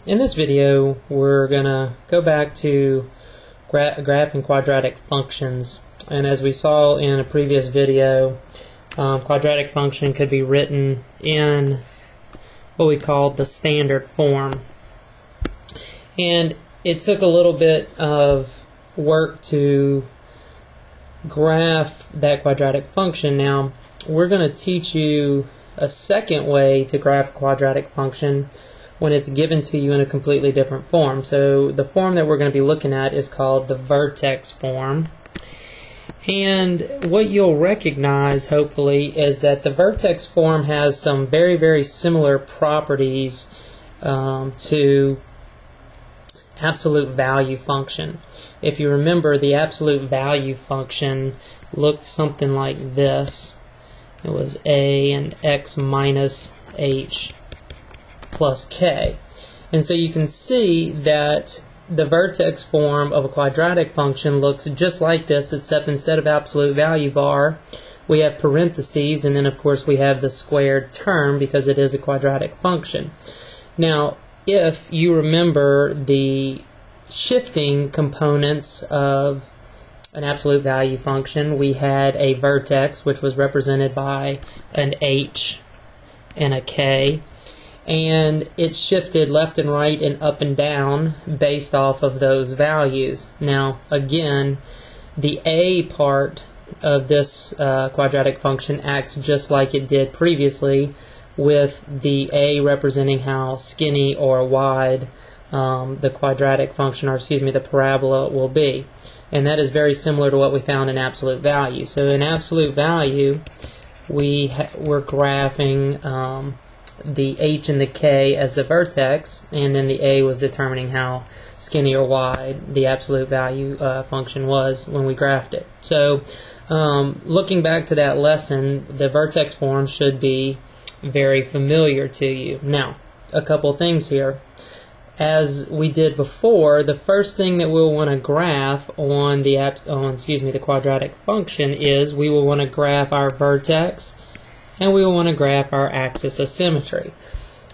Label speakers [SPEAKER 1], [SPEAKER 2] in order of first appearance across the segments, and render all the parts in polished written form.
[SPEAKER 1] In this video, we're going to go back to graphing quadratic functions. And as we saw in a previous video, quadratic function could be written in what we call the standard form. And it took a little bit of work to graph that quadratic function. Now, we're going to teach you a second way to graph a quadratic function when it's given to you in a completely different form. So the form that we're going to be looking at is called the vertex form. And what you'll recognize, hopefully, is that the vertex form has some very, very similar properties to absolute value function. If you remember, the absolute value function looked something like this. It was a and x minus h plus k. And so you can see that the vertex form of a quadratic function looks just like this, except instead of absolute value bar, we have parentheses, and then of course we have the squared term because it is a quadratic function. Now, if you remember the shifting components of an absolute value function, we had a vertex, which was represented by an h and a k, and it shifted left and right and up and down based off of those values. Now, again, the a part of this quadratic function acts just like it did previously, with the a representing how skinny or wide the quadratic function, or excuse me, the parabola will be. And that is very similar to what we found in absolute value. So in absolute value, we're graphing the h and the k as the vertex, and then the a was determining how skinny or wide the absolute value function was when we graphed it. So looking back to that lesson, the vertex form should be very familiar to you. Now, a couple things here. As we did before, the first thing that we'll want to graph on the quadratic function is we will want to graph our vertex, and we will want to graph our axis of symmetry.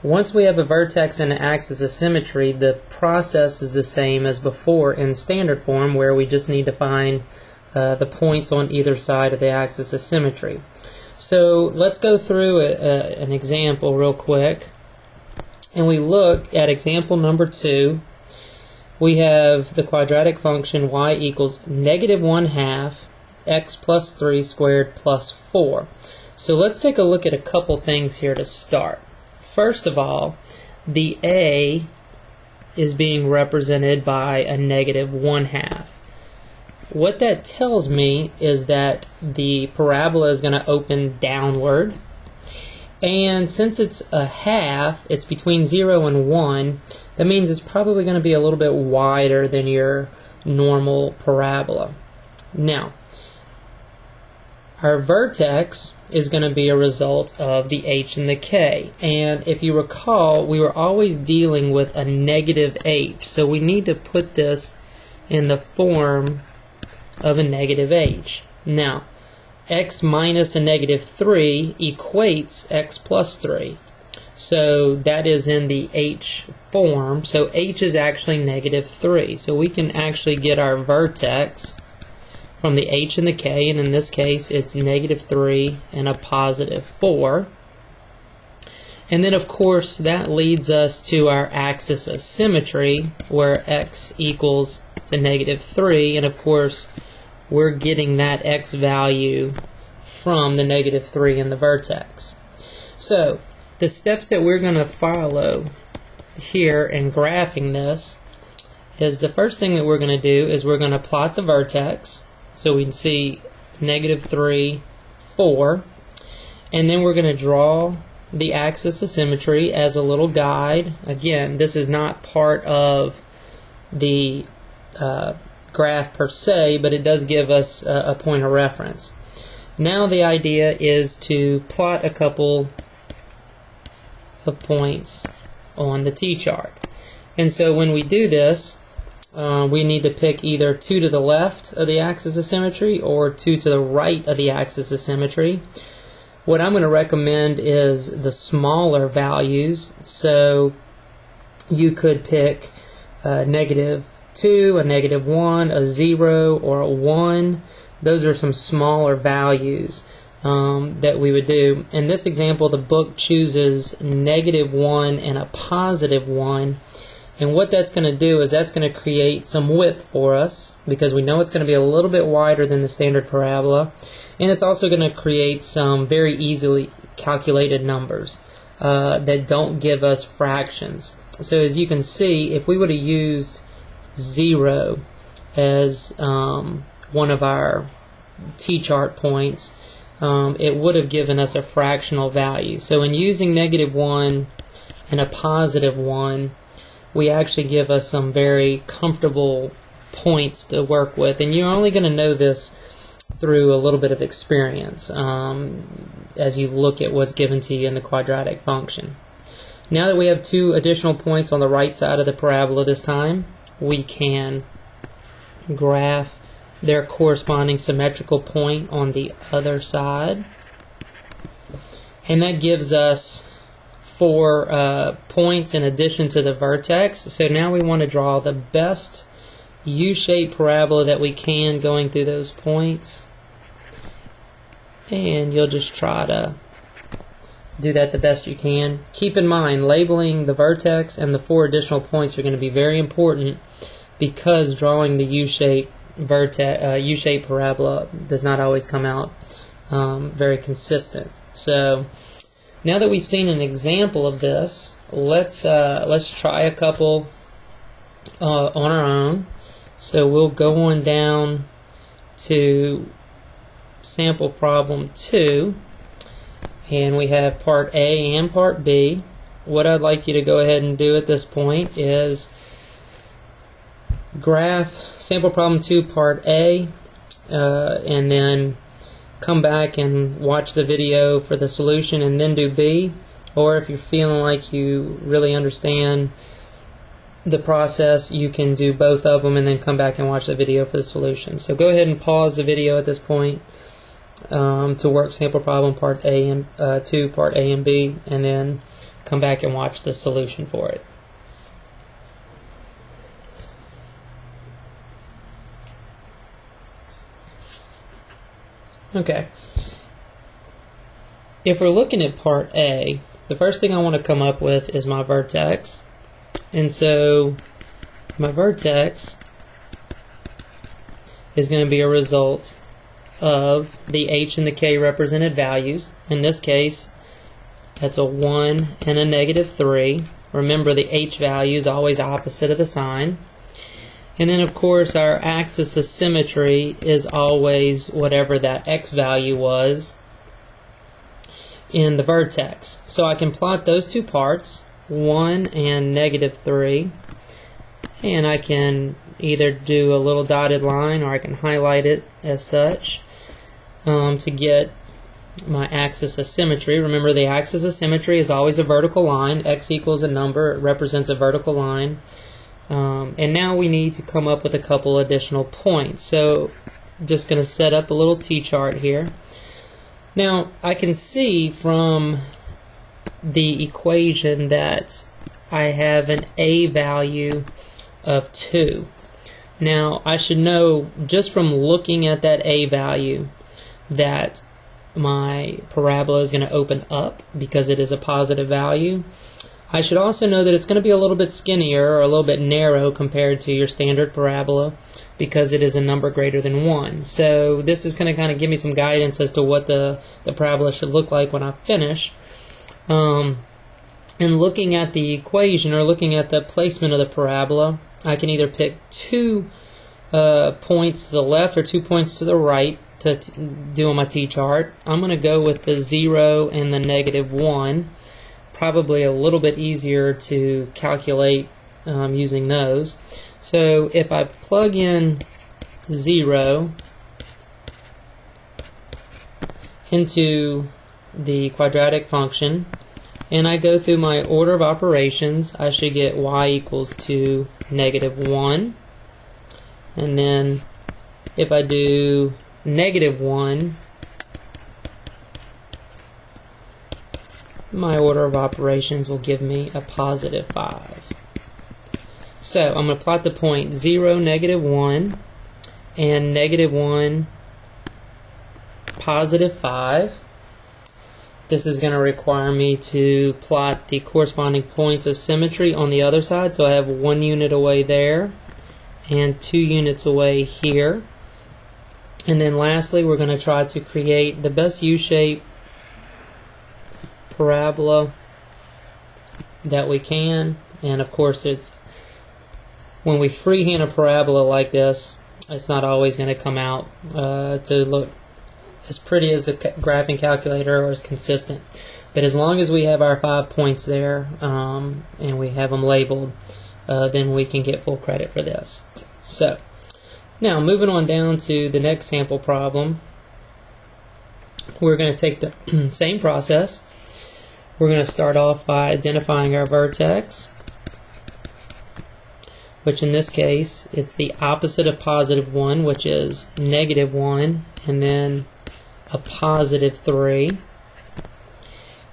[SPEAKER 1] Once we have a vertex and an axis of symmetry, the process is the same as before in standard form, where we just need to find the points on either side of the axis of symmetry. So let's go through an example real quick. And we look at example number 2. We have the quadratic function y equals -1/2 x plus 3 squared plus 4. So let's take a look at a couple things here to start. First of all, the a is being represented by a -1/2. What that tells me is that the parabola is going to open downward. And since it's a half, it's between 0 and 1, that means it's probably going to be a little bit wider than your normal parabola. Now, our vertex is going to be a result of the h and the k. And if you recall, we were always dealing with a negative h. So we need to put this in the form of a negative h. Now, x minus a -3 equates x plus 3. So that is in the h form. So h is actually -3. So we can actually get our vertex from the h and the k, and in this case it's -3 and a +4. And then of course that leads us to our axis of symmetry, where x equals to -3, and of course we're getting that x value from the -3 in the vertex. So the steps that we're going to follow here in graphing this is, the first thing that we're going to do is we're going to plot the vertex. So we can see -3, 4, and then we're going to draw the axis of symmetry as a little guide. Again, this is not part of the graph per se, but it does give us a point of reference. Now the idea is to plot a couple of points on the t-chart. And so when we do this, we need to pick either 2 to the left of the axis of symmetry or 2 to the right of the axis of symmetry. What I'm going to recommend is the smaller values. So you could pick -2, a -1, a 0, or a 1. Those are some smaller values that we would do. In this example, the book chooses -1 and a +1. And what that's going to do is that's going to create some width for us, because we know it's going to be a little bit wider than the standard parabola. And it's also going to create some very easily calculated numbers that don't give us fractions. So as you can see, if we would have used 0 as one of our T-chart points, it would have given us a fractional value. So in using -1 and a +1, we actually give us some very comfortable points to work with, and you're only going to know this through a little bit of experience as you look at what's given to you in the quadratic function. Now that we have 2 additional points on the right side of the parabola this time, we can graph their corresponding symmetrical point on the other side, and that gives us 4 points in addition to the vertex. So now we want to draw the best U-shaped parabola that we can going through those points, and you'll just try to do that the best you can. Keep in mind, labeling the vertex and the 4 additional points are going to be very important, because drawing the U-shaped parabola does not always come out very consistent. So now that we've seen an example of this, let's try a couple on our own. So we'll go on down to sample problem 2, and we have part A and part B. What I'd like you to go ahead and do at this point is graph sample problem 2 part A, and then come back and watch the video for the solution and then do B. Or if you're feeling like you really understand the process, you can do both of them and then come back and watch the video for the solution. So go ahead and pause the video at this point to work sample problem part A and 2 part A and B, and then come back and watch the solution for it. Okay, if we're looking at part A, the first thing I want to come up with is my vertex. And so my vertex is going to be a result of the H and the K represented values. In this case, that's a 1 and a -3. Remember, the H value is always opposite of the sign. And then, of course, our axis of symmetry is always whatever that X value was in the vertex. So I can plot those 2 parts, 1 and -3, and I can either do a little dotted line or I can highlight it as such to get my axis of symmetry. Remember, the axis of symmetry is always a vertical line. X equals a number. It represents a vertical line. And now we need to come up with a couple additional points. So I'm just going to set up a little T-chart here. Now I can see from the equation that I have an A value of 2. Now I should know just from looking at that A value that my parabola is going to open up because it is a positive value. I should also know that it's going to be a little bit skinnier or a little bit narrow compared to your standard parabola because it is a number greater than 1. So this is going to kind of give me some guidance as to what the parabola should look like when I finish. And looking at the equation or looking at the placement of the parabola, I can either pick 2 points to the left or 2 points to the right to do on my T-chart. I'm going to go with the 0 and the -1. Probably a little bit easier to calculate using those. So if I plug in 0 into the quadratic function and I go through my order of operations, I should get y equals to -1. And then if I do -1, my order of operations will give me a +5. So I'm going to plot the point 0, -1, and -1, +5. This is going to require me to plot the corresponding points of symmetry on the other side. So I have 1 unit away there and 2 units away here. And then lastly, we're going to try to create the best U-shape parabola that we can. And of course, it's when we freehand a parabola like this, it's not always going to come out to look as pretty as the graphing calculator or as consistent. But as long as we have our 5 points there and we have them labeled, then we can get full credit for this. So now moving on down to the next sample problem, we're going to take the same process. We're going to start off by identifying our vertex, which in this case it's the opposite of +1, which is -1, and then a +3.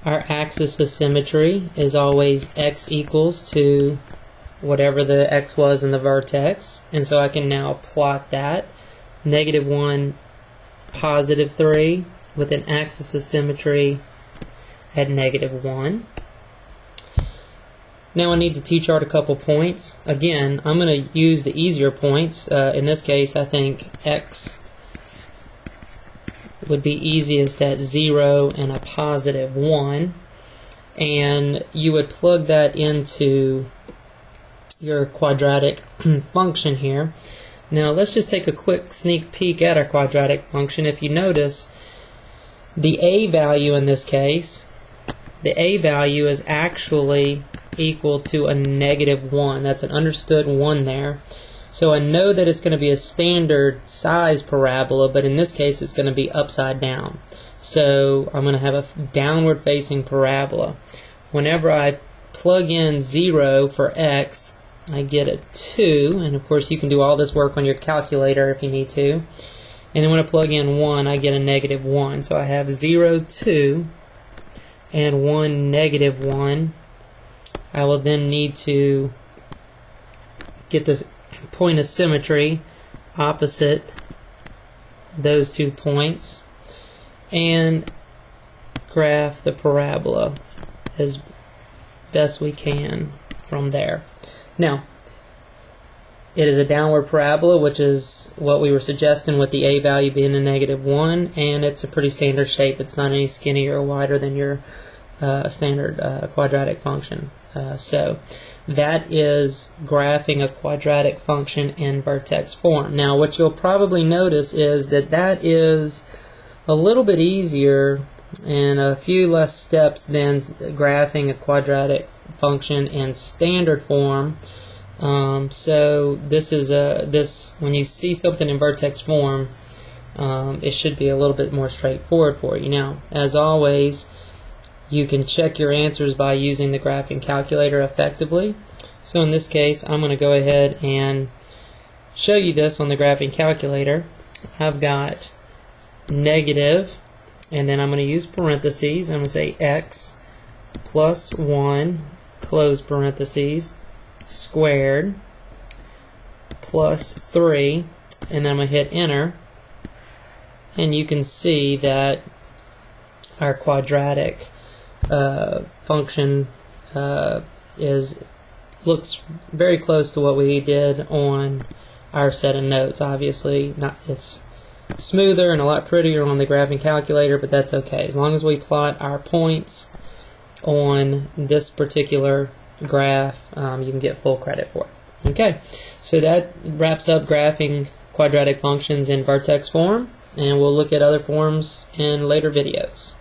[SPEAKER 1] Our axis of symmetry is always x equals to whatever the x was in the vertex, and so I can now plot that -1, +3 with an axis of symmetry at -1. Now I need to t-chart a couple points. Again, I'm going to use the easier points. In this case, I think x would be easiest at 0 and a +1, and you would plug that into your quadratic function here. Now let's just take a quick sneak peek at our quadratic function. If you notice, the a value in this case, the a value is actually equal to a -1. That's an understood 1 there. So I know that it's going to be a standard size parabola, but in this case it's going to be upside down. So I'm going to have a downward facing parabola. Whenever I plug in 0 for x, I get a 2, and of course you can do all this work on your calculator if you need to. And then when I plug in 1, I get a -1. So I have 0, 2, and 1, -1. I will then need to get this point of symmetry opposite those 2 points and graph the parabola as best we can from there. Now, it is a downward parabola, which is what we were suggesting with the a value being a -1, and it's a pretty standard shape. It's not any skinnier or wider than your standard quadratic function. So that is graphing a quadratic function in vertex form. Now what you'll probably notice is that that is a little bit easier and a few less steps than graphing a quadratic function in standard form. So this is when you see something in vertex form, it should be a little bit more straightforward for you. Now, as always, you can check your answers by using the graphing calculator effectively. So in this case, I'm going to go ahead and show you this on the graphing calculator. I've got negative, and then I'm going to use parentheses. I'm going to say x plus 1, close parentheses, squared, plus 3, and then I'm going to hit enter. And you can see that our quadratic function looks very close to what we did on our set of notes. Obviously, it's smoother and a lot prettier on the graphing calculator, but that's okay. As long as we plot our points on this particular graph, you can get full credit for it. Okay, so that wraps up graphing quadratic functions in vertex form, and we'll look at other forms in later videos.